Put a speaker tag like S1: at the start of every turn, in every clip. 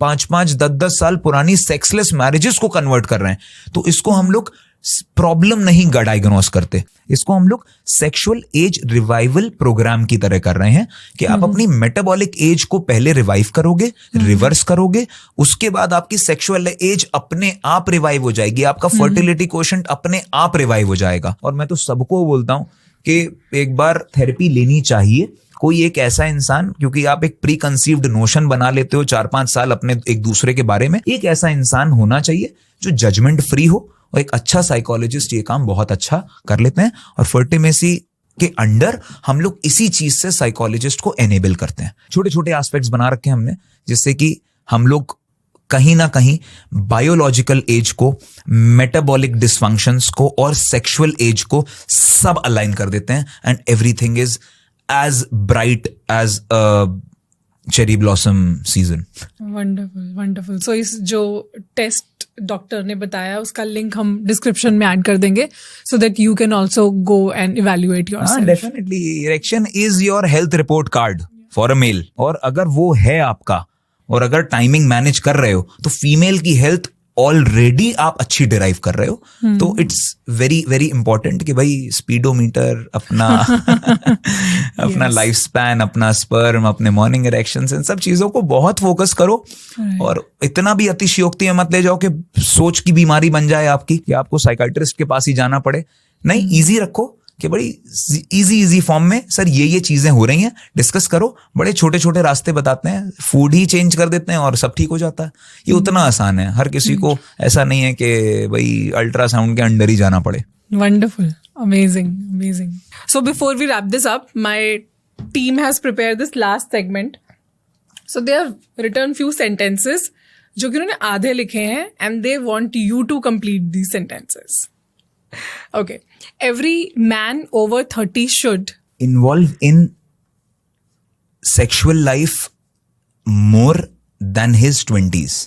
S1: 5-5, 10-10 साल पुरानी sexless marriages को कन्वर्ट कर रहे हैं। तो इसको हम लोग प्रॉब्लम नहीं डायग्नोस करते, इसको हम लोग सेक्सुअल एज रिवाइवल प्रोग्राम की तरह कर रहे हैं कि आप अपनी मेटाबॉलिक एज को पहले रिवाइव करोगे, रिवर्स करोगे, उसके बाद आपकी सेक्सुअल एज अपने आप रिवाइव हो जाएगी, आपका फर्टिलिटी कोशेंट अपने आप रिवाइव हो जाएगा। और मैं तो सबको बोलता हूं कि एक बार थेरेपी लेनी चाहिए। कोई एक ऐसा इंसान, क्योंकि आप एक प्री कंसीव्ड नोशन बना लेते हो 4-5 साल अपने एक दूसरे के बारे में, एक ऐसा इंसान होना चाहिए जो जजमेंट फ्री हो, और एक अच्छा साइकोलॉजिस्ट ये काम बहुत अच्छा कर लेते हैं। और फर्टिमेसी के अंडर हम लोग इसी चीज से साइकोलॉजिस्ट को एनेबल करते हैं। छोटे छोटे एस्पेक्ट्स बना रखे हैं हमने, जिससे कि हम लोग कहीं ना कहीं बायोलॉजिकल एज को, मेटाबॉलिक डिसफंक्शंस को और सेक्सुअल एज को सब अलाइन कर देते हैं, and everything is as bright as cherry blossom season.
S2: Wonderful wonderful. So इस जो टेस्ट डॉक्टर ने बताया उसका लिंक हम डिस्क्रिप्शन में ऐड कर देंगे, so that you can also go and evaluate yourself.
S1: Definitely erection is your health report card for a male, और अगर वो है आपका, और अगर टाइमिंग मैनेज कर रहे हो, तो फीमेल की हेल्थ ऑलरेडी आप अच्छी डिराइव कर रहे हो। तो इट्स वेरी वेरी इंपॉर्टेंट कि भाई स्पीडोमीटर अपना अपना लाइफ स्पैन, अपना स्पर्म, अपने मॉर्निंग इरेक्शंस, इन सब चीजों को बहुत फोकस करो। और इतना भी अतिशयोक्ति में मत ले जाओ कि सोच की बीमारी बन जाए आपकी, कि आपको साइकाइट्रिस्ट के पास ही जाना पड़े। नहीं, इजी रखो कि बड़ी इजी फॉर्म में सर ये चीजें हो रही हैं, डिस्कस करो। बड़े छोटे छोटे रास्ते बताते हैं, फूड ही चेंज कर देते हैं और सब ठीक हो जाता है। ये उतना आसान है, हर किसी को ऐसा नहीं है कि भाई अल्ट्रासाउंड के अंडर ही जाना पड़े।
S2: Wonderful, amazing amazing. So before we wrap this up, my team has prepared this last segment. So they have written few sentences जो कि उन्होंने आधे लिखे हैं, and they want you to complete these sentences. Okay. Every man over 30 should
S1: involve in sexual life more than his 20s.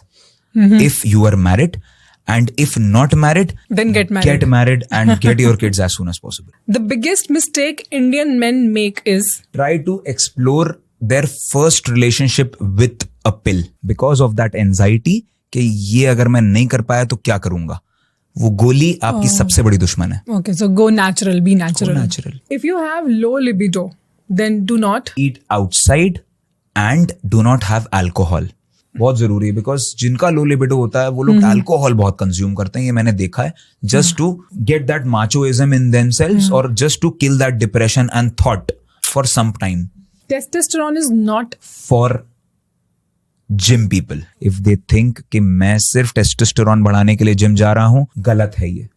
S1: If you are married, and if not married,
S2: then get married.
S1: Get married and get your kids as soon as possible.
S2: The biggest mistake Indian men make is
S1: try to explore their first relationship with a pill because of that anxiety कि ये अगर मैं नहीं कर पाया तो क्या करूंगा। वो गोली आपकी सबसे बड़ी दुश्मन है।
S2: Okay, so go natural, be natural.
S1: Go natural.
S2: If you have low libido, then do not
S1: eat outside and do not have alcohol. बहुत जरूरी है, बिकॉज जिनका लो लिबिडो होता है वो लोग अल्कोहल बहुत कंज्यूम करते हैं, ये मैंने देखा है, just to get that machoism in themselves और just to kill that depression and thought for some time.
S2: Testosterone is not
S1: for gym people. If they think कि मैं सिर्फ टेस्टोस्टेरोन बढ़ाने के लिए जिम जा रहा हूं, गलत है ये।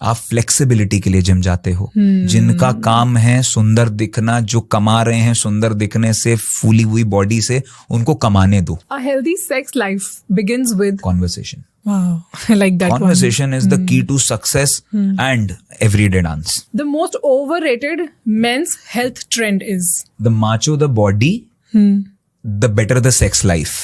S1: आप फ्लेक्सिबिलिटी के लिए जिम जाते हो। जिनका काम है सुंदर दिखना, जो कमा रहे हैं सुंदर दिखने से, फूली हुई बॉडी से, उनको कमाने दो।
S2: A healthy sex life begins with
S1: conversation.
S2: Wow, I like that one.
S1: Conversation is the key to success and everyday dance.
S2: The most overrated men's health trend is
S1: the macho the body, the better the sex life.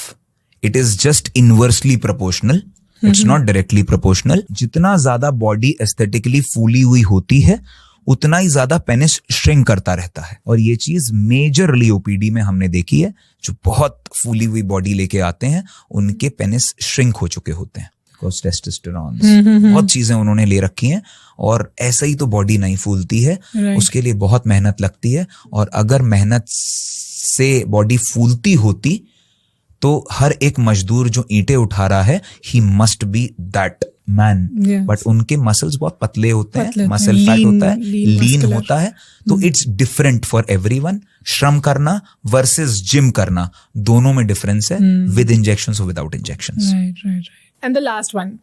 S1: It is just inversely proportional. It's not directly proportional. जितना ज्यादा body aesthetically फूली हुई होती है, उतना ही ज्यादा penis shrink करता रहता है। और ये चीज मेजरली ओपीडी में हमने देखी है। जो बहुत फूली हुई बॉडी लेके आते हैं, उनके पेनिस श्रिंक हो चुके होते हैं, बिकॉज टेस्टोस्टेरोन, बहुत चीजें उन्होंने ले रखी हैं। और ऐसा ही तो बॉडी नहीं फूलती है, उसके लिए बहुत मेहनत लगती है। और अगर मेहनत से बॉडी फूलती होती तो हर एक मजदूर जो ईंटें उठा रहा है, he must be that man. But उनके मसल्स बहुत पतले होते हैं, मसल फैट होता है, लीन होता है। तो इट्स डिफरेंट फॉर एवरीवन। श्रम करना वर्सेस जिम करना, दोनों में डिफरेंस है, विद इंजेक्शंस और without injections.
S2: And the last one,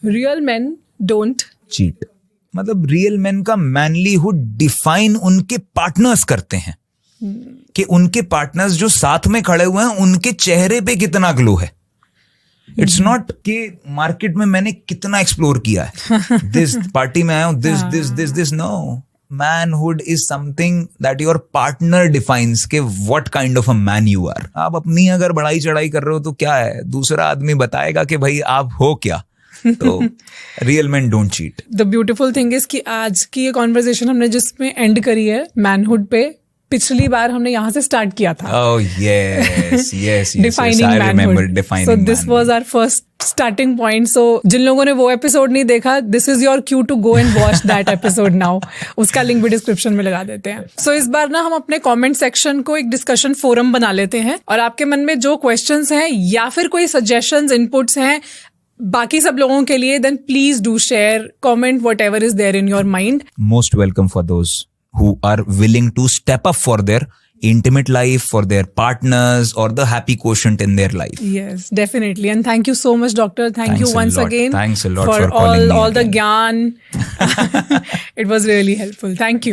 S2: real main don't
S1: cheat. मतलब रियल मेन का मैनलीहुड डिफाइन उनके पार्टनर्स करते हैं, कि उनके पार्टनर्स जो साथ में खड़े हुए हैं उनके चेहरे पे कितना ग्लो है। इट्स नॉट कि मार्केट में मैंने कितना एक्सप्लोर किया है, दिस पार्टी में आया हूं, this no. Manhood is something that your partner defines के what kind of a man you are. आप अपनी अगर बढ़ाई चढ़ाई कर रहे हो तो क्या है, दूसरा आदमी बताएगा कि भाई आप हो क्या। तो real man don't cheat.
S2: The beautiful thing is कि आज की ये कॉन्वर्सेशन हमने जिसमें एंड करी है मैनहुड पे, पिछली बार हमने यहाँ से स्टार्ट किया था.
S1: Oh yes.
S2: Defining
S1: I remember
S2: manhood.
S1: defining
S2: So this
S1: manhood.
S2: was our first starting point. So जिन लोगों ने वो एपिसोड नहीं देखा, this is your cue to go and watch that episode now. उसका लिंक भी डिस्क्रिप्शन में लगा देते हैं. So इस बार ना हम अपने कमेंट सेक्शन को एक डिस्कशन फोरम बना लेते हैं और आपके मन में जो क्वेश्चंस हैं या फिर कोई सजेशंस इनपुट्स हैं बाकी सब लोगों के लिए, then please do share, comment whatever is there in your mind.
S1: Most welcome for those who are willing to step up for their intimate life, for their partners, or the happy quotient in their life.
S2: Yes, definitely. And thank you so much, doctor. Thank you
S1: Thanks a
S2: once
S1: lot.
S2: again.
S1: Thanks a lot
S2: for
S1: for calling me
S2: all the
S1: again.
S2: gyan. It was really helpful. Thank you.